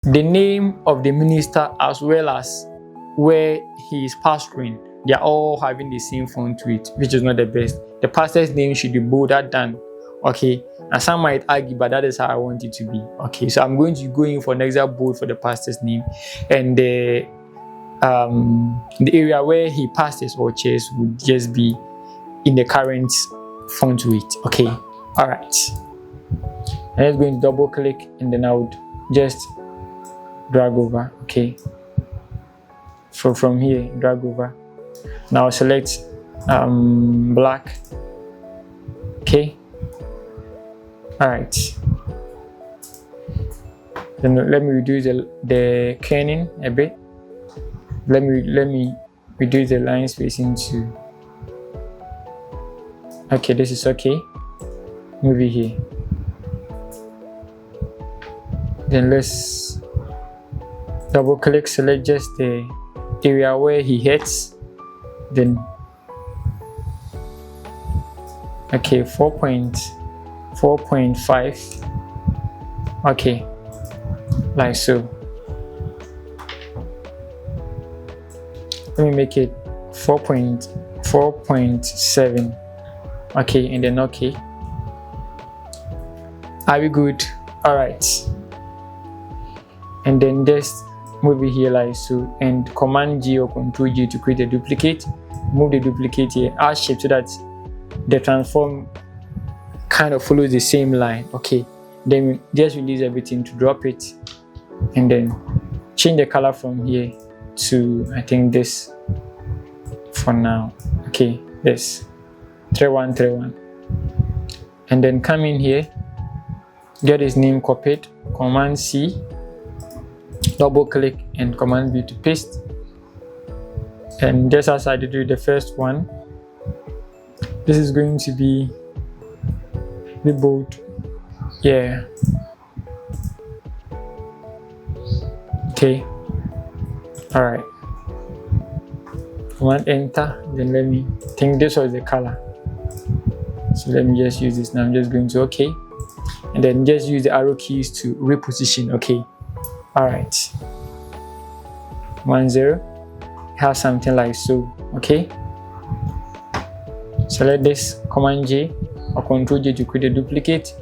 the name of the minister as well as where he is pastoring, they are all having the same font weight, which is not the best. The pastor's name should be bolder than, okay, and some might argue, but that is how I want it to be. Okay, so I'm going to go in for an exact bold for the pastor's name, and the area where he pastors or chairs would just be in the current font weight. Okay, all right. And let's go and double click, and then I would just drag over. Okay, so from here, drag over. Now select black. Okay, all right. Then let me reduce the kerning a bit. Let me reduce the line spacing to. Okay, this is okay. Move it here. Then let's double click, select just the area where he hits. Then okay, 4.5. Okay, like so. Let me make it 4.7. Okay, and then okay. Are we good? All right. And then just move it here like so, and Command G or Control G to create a duplicate. Move the duplicate here, add shape so that the transform kind of follows the same line. Okay, then just release everything to drop it, and then change the color from here to, I think, this for now. Okay, this 3131, and then come in here, get his name copied, Command C, double click, and Command V to paste. And just as I did with the first one, this is going to be the bold. Yeah. Okay. All right. Command enter. Then let me think this was the color. So let me just use this now. I'm just going to OK, and then just use the arrow keys to reposition. Okay. All right. 10. Have something like so. Okay. Select this, Command J or Control J to create a duplicate.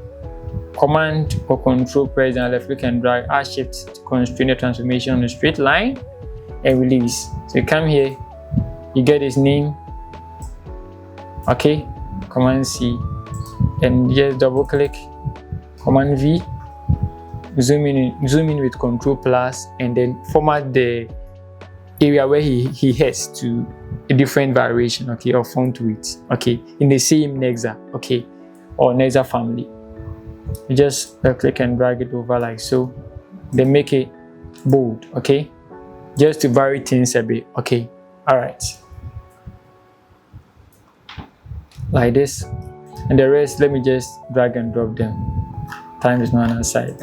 Command or Control press and left click and drag, add shift to constrain the transformation on a straight line, and release. So you come here, you get his name. Okay, Command C, and just double click, Command V, zoom in with Control plus, and then format the area where he heads to a different variation, okay, of font width, okay, in the same Nexa, okay, or Nexa family. You just click and drag it over like so, then make it bold, okay, just to vary things a bit. Okay, all right, like this, and the rest let me just drag and drop them. Time is not on our side.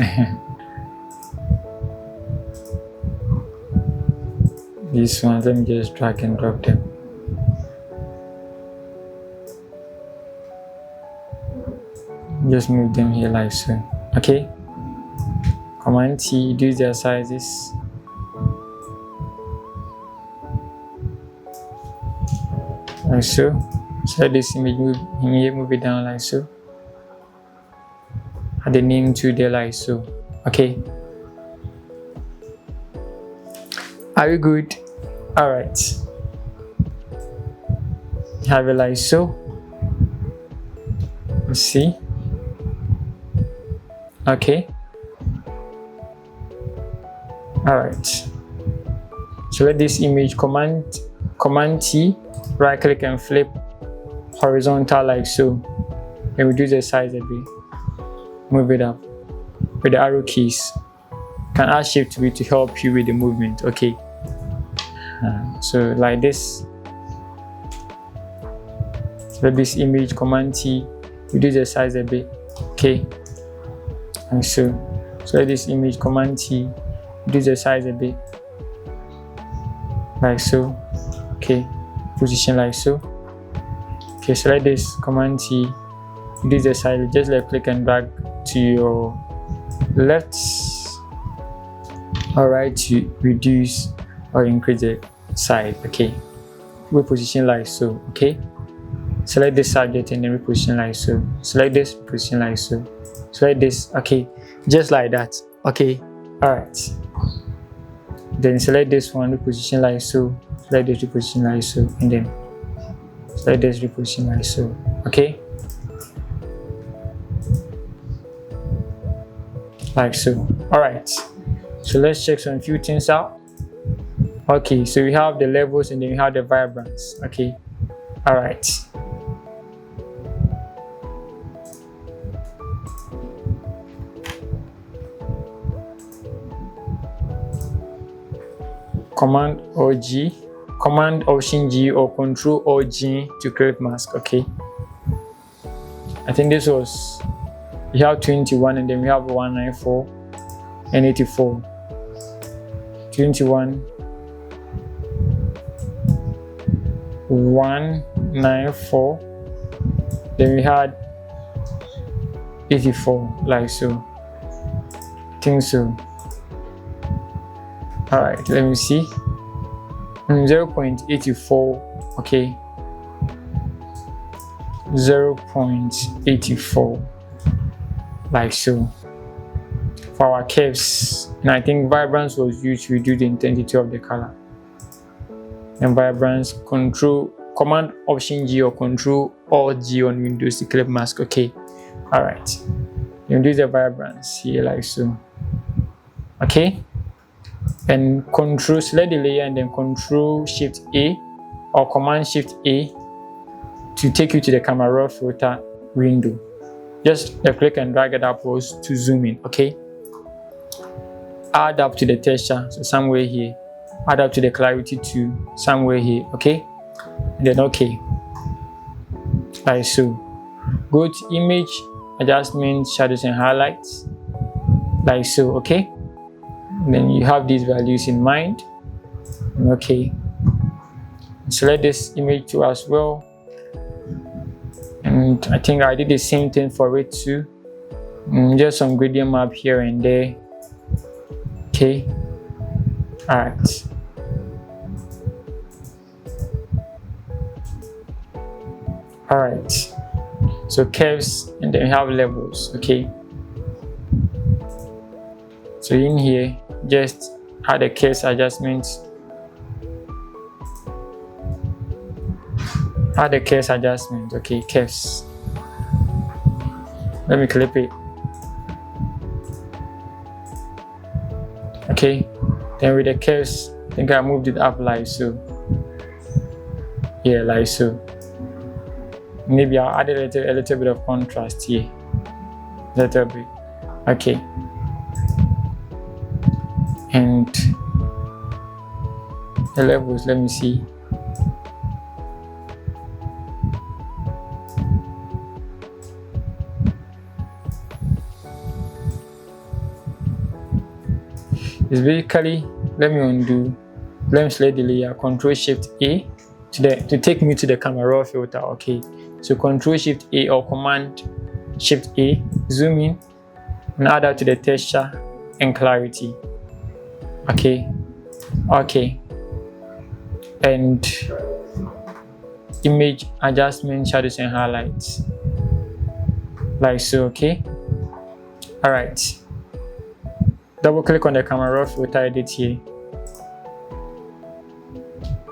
These ones, let me just drag and drop them. Just move them here like so. Okay. Command T, reduce their sizes. Like so. Select this image, move it down like so. Add the name to there like so. Okay. Are we good? All right. Have it like so. Let's see. Okay. All right. Select this image, Command T, right click and flip horizontal like so. And reduce the size a bit. Move it up with the arrow keys. You can add shift to it to help you with the movement. Okay. So like this. Select this image, Command T, reduce the size a bit. Okay. And so select this image, Command T, reduce the size a bit. Like so. Okay. Position like so. Okay, select this, Command T, reduce the size, just left click and drag to your left. Alright, to reduce or increase the size. Okay, reposition like so. Okay, select this subject and then reposition like so. Select this, reposition like so. Select this. Okay, just like that. Okay, alright. Then select this one, reposition like so. Select this, reposition like so, and then select this, reposition like so. Okay, like so. Alright, so let's check some few things out. Okay, so we have the levels and then we have the vibrance. Okay, alright. Command or G, Command Option G or Control or G to create mask. Okay, I think this was, we have 21 and then we have 194 and 84. 21, 194, then we had 84, like so. I think so. Alright, let me see. 0.84. Okay, 0.84, like so. For our curves, and I think vibrance was used to reduce the intensity of the color. And vibrance, Command Option G or Control Alt G on Windows to create mask. Okay, alright. You do the vibrance here like so. Okay, and select the layer and then Control Shift A or Command Shift A to take you to the camera raw filter window. Just click and drag it upwards to zoom in. Okay, add up to the texture, so somewhere here. Add up to the clarity to somewhere here. Okay, and then okay, like so. Go to image adjustment, shadows and highlights, like so. Okay, and then you have these values in mind. Okay, select this image too as well, and I think I did the same thing for it too. Just some gradient map here and there. Okay, alright. Alright, so curves and then we have levels. Okay, so in here just add a curves adjustment. Add a curves adjustment. Okay, curves. Let me clip it. Okay, then with the curves, I think I moved it up like so. Yeah, like so. Maybe I'll add a little bit of contrast here. A little bit. Okay. And the levels, let me see. It's basically, let me undo. Let me select the layer, Control Shift A to take me to the camera raw filter. Okay, so Control Shift A or Command Shift A, zoom in and add up to the texture and clarity. Okay, okay, and image adjustment, shadows and highlights, like so. Okay, all right. Double click on the camera raw filter edit here,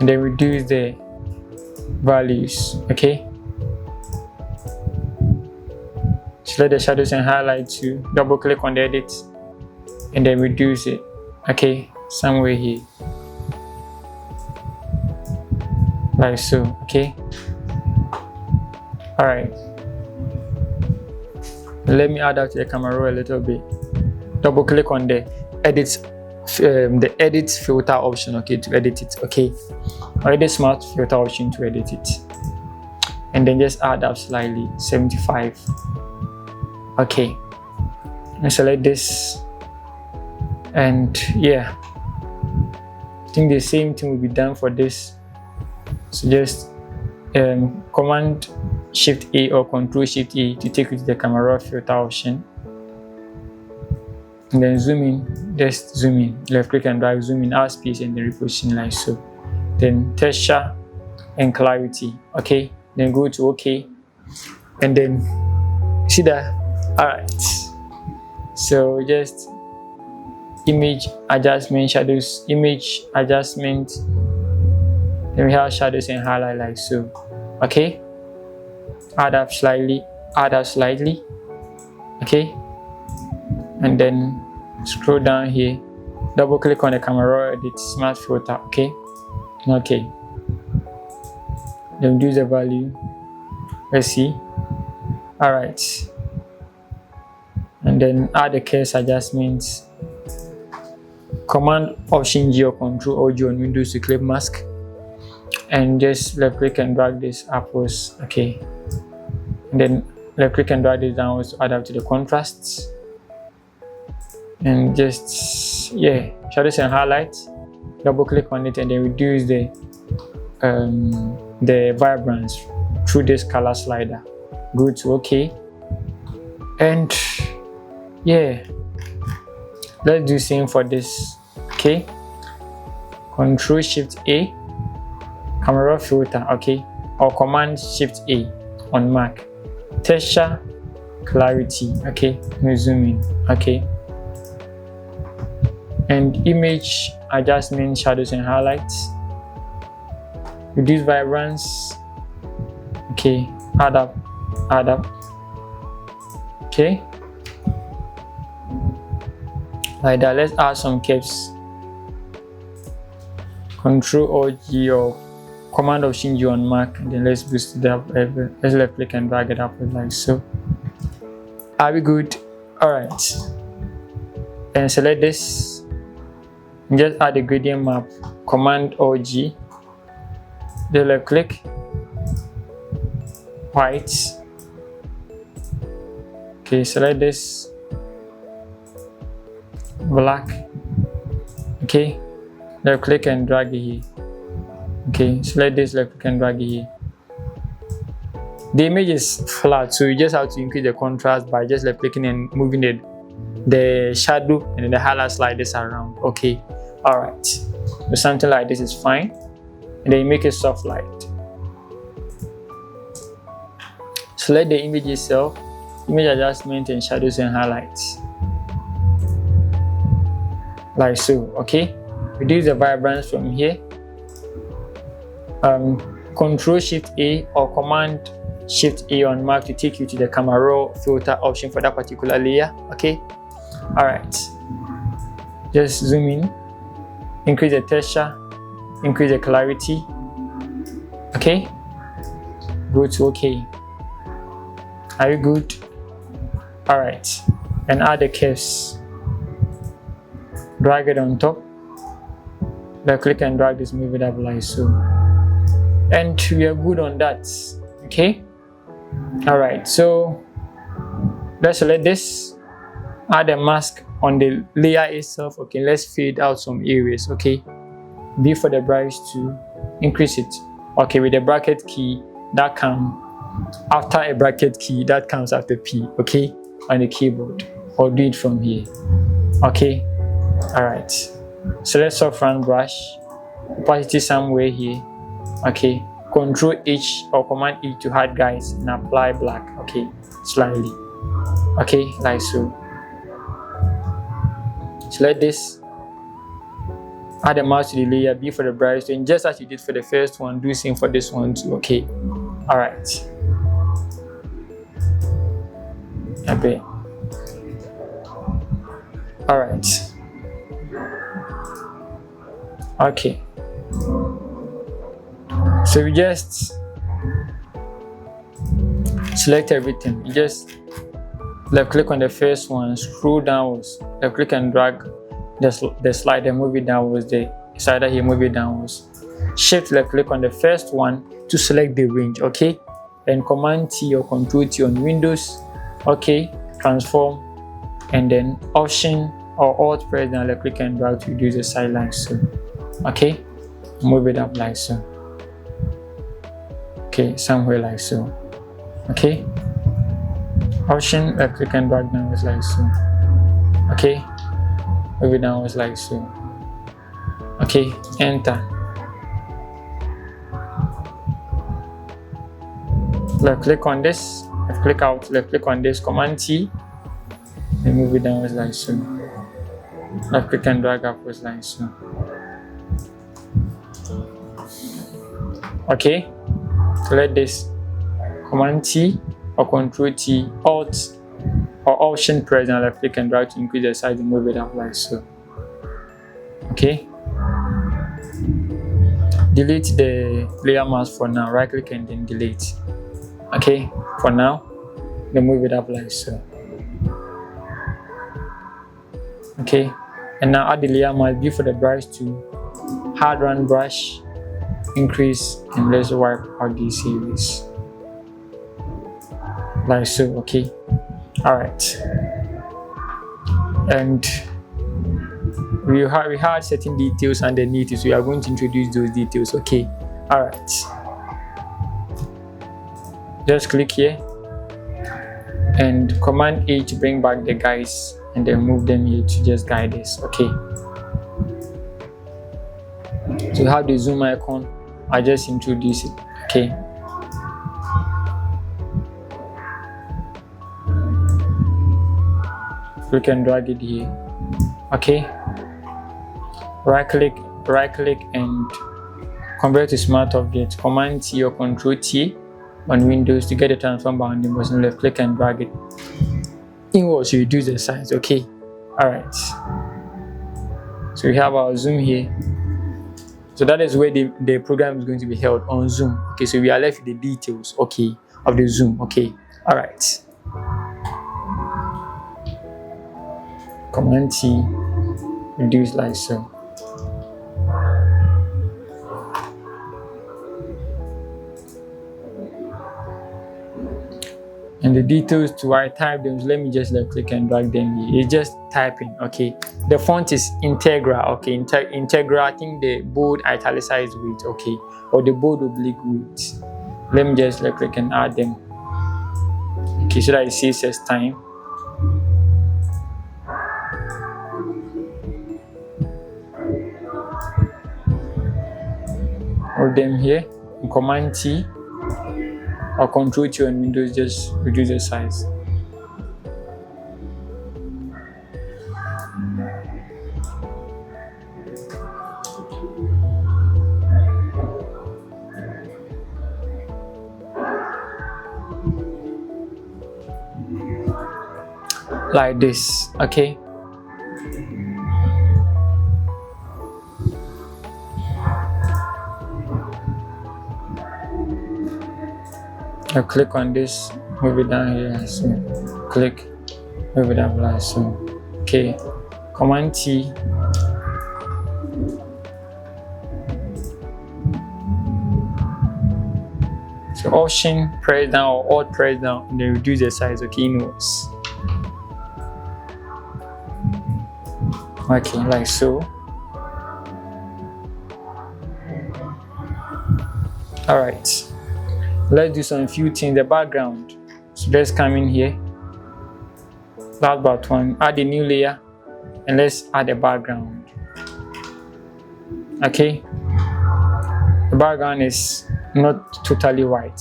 and then reduce the values. Okay, select the shadows and highlights to double click on the edit and then reduce it. Okay, somewhere here, like so. Okay, all right. Let me add out to the camera raw a little bit. Double click on the edit filter option. Okay, to edit it. Okay, or edit smart filter option to edit it, and then just add up slightly, 75. Okay, and select this, and yeah, I think the same thing will be done for this. So just Command Shift A or Control Shift A to take you to the camera raw filter option. and then zoom in, just zoom in, left click and drag, zoom in, add space, and then reposition like so. Then texture and clarity, okay, then go to okay, and then see that. All right, so just image adjustment, shadows, image adjustment, then we have shadows and highlight like so. Okay, add up slightly, okay, and then scroll down here, double click on the camera raw edit smart filter, okay, then do the value, let's see. All right, and then add the curves adjustments, Command Option G or Control or G on Windows to clip mask, and just left click and drag this upwards, okay, and then left click and drag this downwards to add up to the contrasts, and just shadows and highlights, double click on it and then reduce the vibrance through this color slider, go to okay, and let's do same for this, okay, Control Shift A, camera filter, okay, or Command Shift A on Mac, texture, clarity, okay, we zoom in, okay, and image adjustment, shadows and highlights, reduce vibrance, okay, add up, okay, like that. Let's add some curves, Control or G or Command Option G on Mac, and then let's boost it up, let's left click and drag it up like so. Are we good? All right, and select this and just add the gradient map, Command or G, then left click, white, okay, select this, black, okay, left click and drag it here, okay, select this, left click and drag it here. The image is flat, so you just have to increase the contrast by just left clicking and moving the shadow and then the highlights like this around, okay. All right, so something like this is fine, and then you make it soft light. Select the image itself, image adjustment and shadows and highlights like so, okay. Reduce the vibrance from here, Control Shift A or Command Shift A on Mac to take you to the camera raw filter option for that particular layer, okay. All right, just zoom in, increase the texture, increase the clarity, okay, go to okay. Are you good? All right, and add the curves, drag it on top, then click and drag this, move it up like so, and we are good on that, okay. All right, so let's select this, add a mask on the layer itself, okay. Let's fade out some areas, okay. B for the brush to increase it, okay, with the bracket key that comes after a bracket key that comes after P, okay, on the keyboard, or do it from here, okay. All right, select soft round brush, opacity somewhere here, okay, Control H or Command E to hide guys and apply black, okay, slightly, okay, like so. Select this, add a mouse to the layer, B for the brush, and just as you did for the first one, do the same for this one too, okay. All right, a bit. All right, okay, so we just select everything. You just left click on the first one, scroll downwards, left click and drag the slider, move it downwards, the slider here, move it downwards, shift left click on the first one to select the range, okay, and Command T or Control T on Windows, okay, transform, and then Option or Alt press down, left click and drag to reduce the side like so, okay, move it up like so, okay, somewhere like so, okay, Option left click and drag downwards like so, okay, move it downwards like so. Okay, enter. Left click on this, left click out, left click on this, Command T, and move it downwards like so. Left click and drag upwards like so. Okay, select this, Command T or Control T, Alt or Option press and left click and drag to increase the size and move it up like so. Okay. Delete the layer mask for now, right click and then delete. Okay, for now, then move it up like so. Okay, and now add the layer mask, view for the brush to hard run brush, increase, and let's wipe out these areas. Like so, okay. Alright. And we had certain details underneath it, so we are going to introduce those details, okay. Alright. Just click here and Command A to bring back the guys and then move them here to just guide us, okay. So you have the zoom icon, I just introduce it, okay. Click and drag it here, okay. Right click and convert to smart object, Command T or Control T on Windows to get the transform bounding button, left click and drag it inwards to reduce the size, okay. Alright, so we have our zoom here, so that is where the program is going to be held, on zoom, okay. So we are left with the details, okay, of the zoom, okay. Alright, Command T, reduce like so. And the details to I type them, so let me just left click and drag them here. It's just typing, okay. The font is Integra, okay. Integra, I think the bold italicized width, okay, or the bold oblique width. Let me just left click and add them, okay, so that it saves us time. Hold them here, and Command T or Control T on Windows, just reduce the size. Like this, okay. Now click on this, move it down here, so click, move it up like so. Okay, Command T, so Option press down or Alt press down and then reduce the size, okay, inwards. Okay, like so. Alright, let's do some few things. The background, so let's come in here, last but one, add a new layer and let's add a background. Okay, the background is not totally white,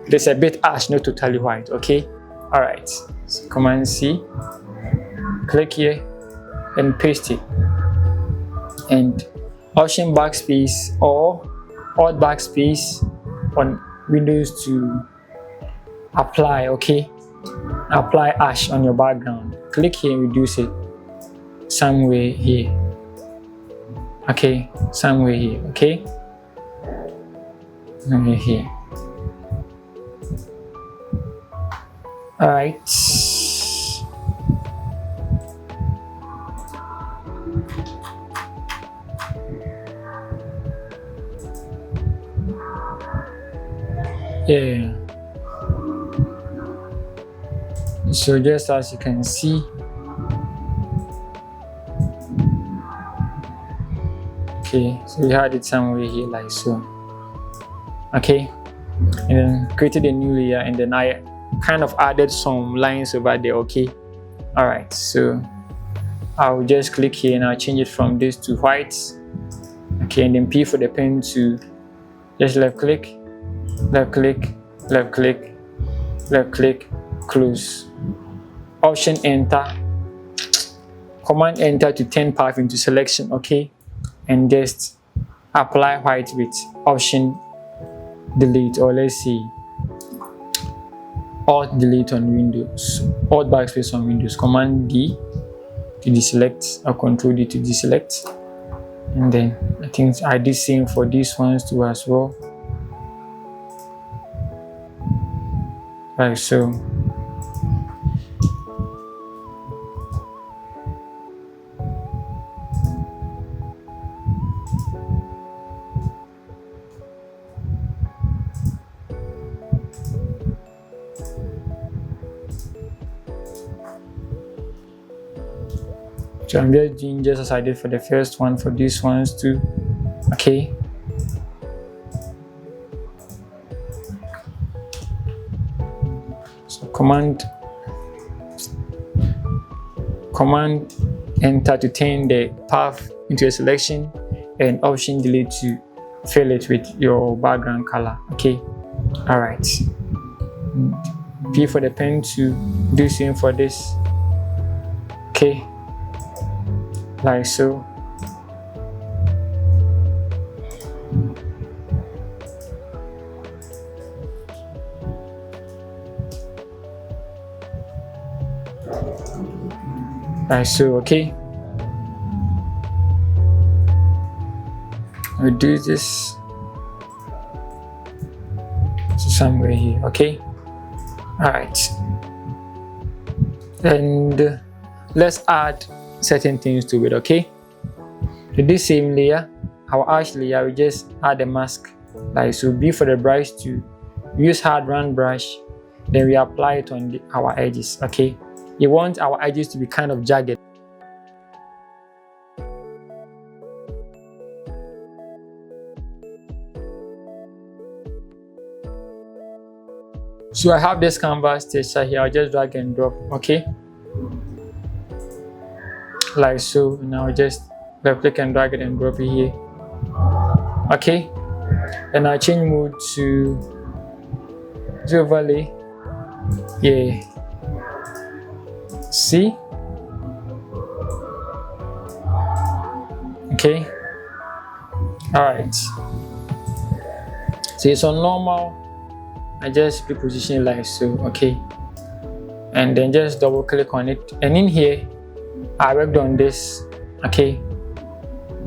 there's a bit ash, not totally white, okay. Alright, so Command C, click here and paste it, and Option backspace or Alt backspace on Windows to apply, okay, apply ash on your background. Click here and reduce it somewhere here, okay, somewhere here, okay, somewhere here. Alright, yeah, so just as you can see, okay, so we had it somewhere here like so, okay, and then created a new layer and then I kind of added some lines over there, okay. Alright, so I'll just click here and I'll change it from this to white. Okay, and then P for the pen to just left click, left click, left click, left click, close. Option enter, command enter to turn path into selection, okay, and just apply white with option delete, or let's see, alt delete on Windows, alt backspace on Windows, command D to deselect or control D to deselect. And then I think I did same for these ones too as well, like so. So I'm just doing just as I did for the first one for these ones too, okay. So command enter to turn the path into a selection, and option delete to fill it with your background color, okay. All right, P for the pen to do same for this, okay, like so. Like so, okay. We'll do this somewhere here, okay. All right, and let's add certain things to it, okay. To this same layer, our ash layer, we just add a mask, like so. B for the brush to use hard round brush, then we apply it on our edges, okay. You want our edges to be kind of jagged. So I have this canvas texture here, I'll just drag and drop, okay, like so. Now just left click and drag it and drop it here, okay. And I'll change mode to overlay, yeah, see, okay. All right, so it's on normal. I just reposition it like so, okay, and then just double click on it, and in here I worked on this, okay.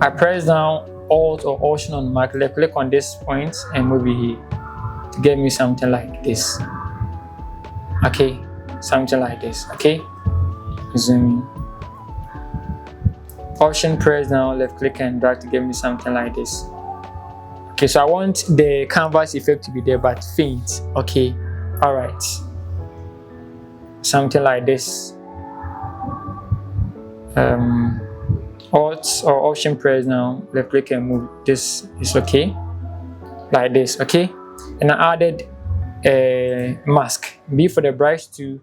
I press down alt or option on Mac, left click on this point and move it here to get me something like this, okay, something like this, okay. Zoom in, option press down, left click and drag to get me something like this. Okay, so I want the canvas effect to be there but faint, okay. All right, something like this. Alt or option press now, left click and move. This is okay, like this, okay. And I added a mask. B for the brush to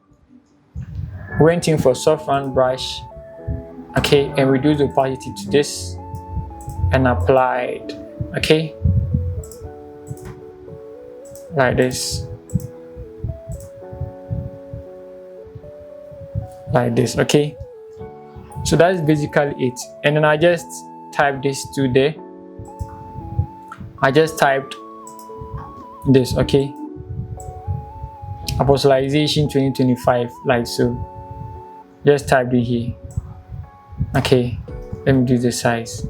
went in for soft round brush, okay, and reduce the opacity to this and applied, okay, like this, like this, okay. So that is basically it. And then I just type this to there. I just typed this, okay, apostolization 2025, like so. Just type it here, okay. Let me do the size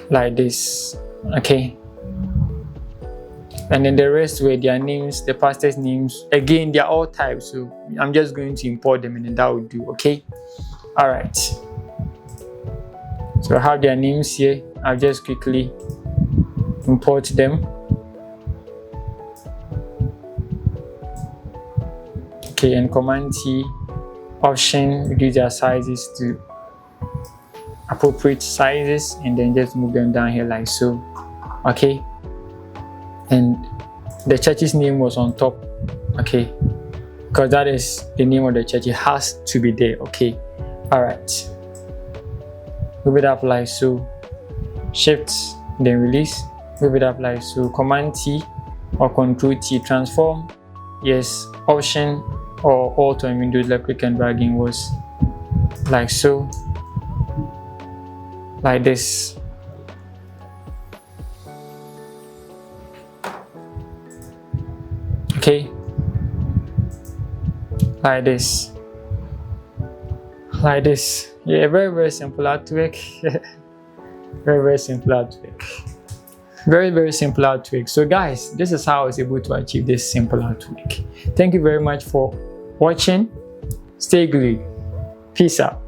like this, okay. And then the rest were their names, the pastors' names. Again, they're all types, so I'm just going to import them and then that will do, okay. All right, so I have their names here. I'll just quickly import them, okay, and command T, option, reduce their sizes to appropriate sizes, and then just move them down here like so, okay. And the church's name was on top, okay, because that is the name of the church. It has to be there. Okay, all right. Move it up like so. Shift, then release. Move it up like so. Command T or Control T. Transform. Yes. Option or Alt on Windows, like click and dragging was like so. Like this. Okay. Like this. Like this. Yeah, very simple artwork. very simple artwork. Very simple artwork. So guys, this is how I was able to achieve this simple artwork. Thank you very much for watching. Stay glued. Peace out.